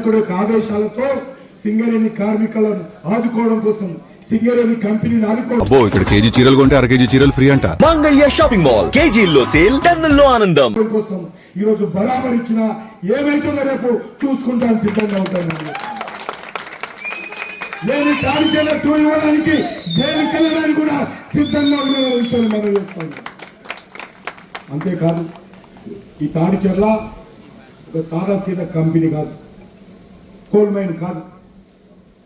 నాయకుడి యొక్క ఆదేశాలతో సింగరేణి కార్మికులను ఆదుకోవడం కోసం సింగరేణి కంపెనీని ఆదుకోవడం. అబ్బో, ఇక్కడ కేజీ చీరలు కొంటే అర కేజీ చీరలు ఫ్రీ అంట. మంగళ్య షాపింగ్ మాల్, కేజీల్లో సేల్, టన్నుల్లో ఆనందం కోసం ఈ రోజు బరాబర్ ఇచ్చిన ఏమైతుందో రేపు చూసుకుంటాను, సిద్ధంగా ఉంటాను. నేను తాడిచెర్ల 2 ఇవ్వడానికి జైలుకి వెళ్ళడానికి కూడా సిద్ధంగా ఉన్న విషయాన్ని మనం చేస్తాను. అంతేకాదు, ఈ తాడిచెర్ల ఒక సాదాసీదా కంపెనీ కాదు, కోల్ మైన్ కాదు.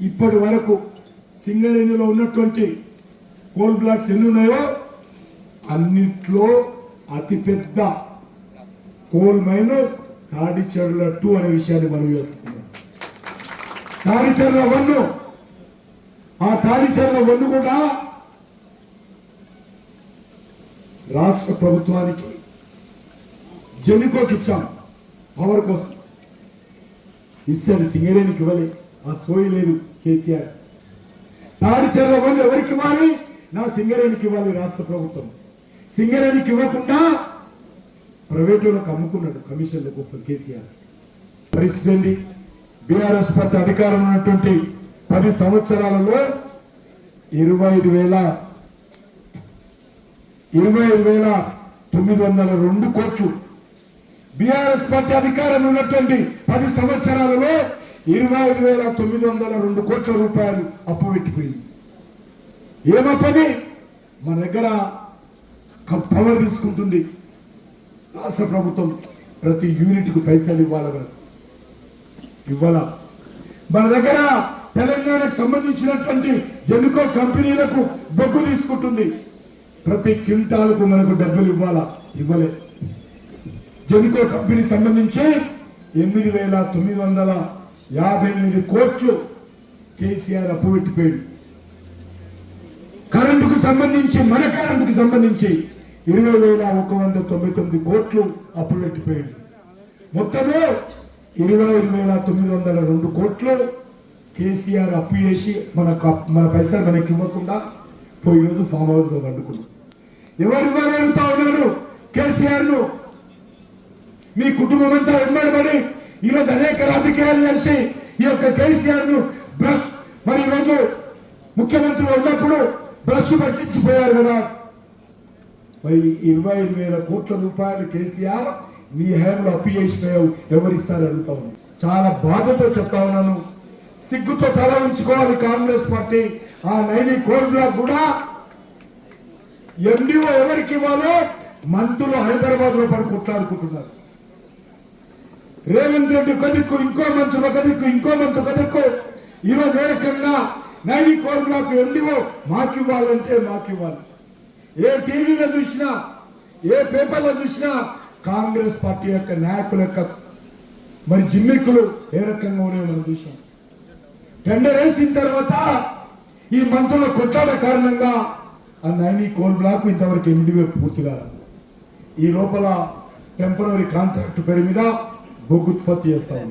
ఇప్పటి వరకు సింగరేణిలో ఉన్నటువంటి కోల్ బ్లాక్స్ ఎన్ని ఉన్నాయో అన్నిట్లో అతిపెద్ద కోల్ మైన్ తాడిచెర్ల 2 అనే విషయాన్ని మనం చేస్తున్నాం. తాడిచెర్ల 1, ఆ తాడిచెర్ల 1 కూడా రాష్ట్ర ప్రభుత్వానికి జెన్కోకి ఇచ్చాం పవర్ కోసం. ఇస్తే సింగరేణికి ఇవ్వలే, ఆ సోయి లేదు కేసీఆర్. తాడిచెర్ల 1 ఎవరికి ఇవ్వాలి? నా సింగరేణికి ఇవ్వాలి రాష్ట్ర ప్రభుత్వం. సింగరేణికి ఇవ్వకుండా ప్రైవేటులకు అమ్ముకున్నాడు కమిషన్ల కోసం కేసీఆర్. పరిస్థితి ఏంటి? బీఆర్ఎస్ పార్టీ అధికారం ఉన్నటువంటి 10 సంవత్సరాలలో 25,902 కోట్లు. బీఆర్ఎస్ పార్టీ అధికారం ఉన్నటువంటి 10 సంవత్సరాలలో 25,902 కోట్ల రూపాయలు అప్పు పెట్టిపోయింది. ఏమప్పది? మన దగ్గర పవర్ తీసుకుంటుంది రాష్ట్ర ప్రభుత్వం, ప్రతి యూనిట్కు పైసలు ఇవ్వాల. మన దగ్గర తెలంగాణకు సంబంధించినటువంటి జెన్కో కంపెనీలకు బొగ్గు తీసుకుంటుంది, ప్రతి క్వింటాలకు మనకు డబ్బులు ఇవ్వలే. జెన్కో కంపెనీ సంబంధించి 8,958 కోట్లు కేసీఆర్ అప్పు పెట్టిపోయాడు. కరెంటుకు సంబంధించి, మన కరెంటుకు సంబంధించి 20,199 కోట్లు అప్పు పెట్టిపోయాడు. మొత్తము 25,902 కోట్లు కేసీఆర్ అప్పు చేసి మన పైసలు మనకి ఇవ్వకుండా పోయి రోజు ఫామ్ హౌస్ లో పండుకున్నాం. ఎవరు అడుగుతా ఉన్నారు కేసీఆర్ ను? మీ కుటుంబం అంతా వెంబడబడి ఈరోజు అనేక రాజకీయాలు చేసి ఈ యొక్క కేసీఆర్ ను బ్రష్, మరి ఈరోజు ముఖ్యమంత్రి ఉన్నప్పుడు బ్రష్ పట్టించిపోయారు కదా. మరి 25,000 కోట్ల రూపాయలు కేసీఆర్ మీ హయాంలో అప్పు చేసిపోయావు, ఎవరిస్తారు అడుగుతా ఉన్నాను. చాలా బాధతో చెప్తా ఉన్నాను, సిగ్గుతో తల ఉంచుకోవాలి కాంగ్రెస్ పార్టీ. ఆ నైని కోల్ బ్లాక్ కూడా ఎండిఓ ఎవరికి ఇవ్వాలో మంత్రులు హైదరాబాద్ లో పడి కొట్లాడుకుంటున్నారు. రేవంత్ రెడ్డి కదిక్కు, ఇంకో మంత్రులు కదిక్కు, ఇంకో మంత్రులు కదిక్కు. ఈరోజు ఏ రకంగా నైని కోల్ బ్లాక్ ఎండిఓ మాకివ్వాలంటే మాకివ్వాలి. ఏ టీవీలో చూసినా, ఏ పేపర్లో చూసినా కాంగ్రెస్ పార్టీ యొక్క నాయకుల యొక్క మరి జిమ్మిక్కులు ఏ రకంగా ఉన్నాయో మనం చూసాం. టెండర్ వేసిన తర్వాత ఈ మంత్రుల కొట్లాట కారణంగా ఆ నైని కోల్ బ్లాక్ ఇంతవరకు ఎండివే పూర్తిగా. ఈ లోపల టెంపరరీ కాంట్రాక్ట్ పేరు మీద బొగ్గు ఉత్పత్తి చేస్తా ఉంది.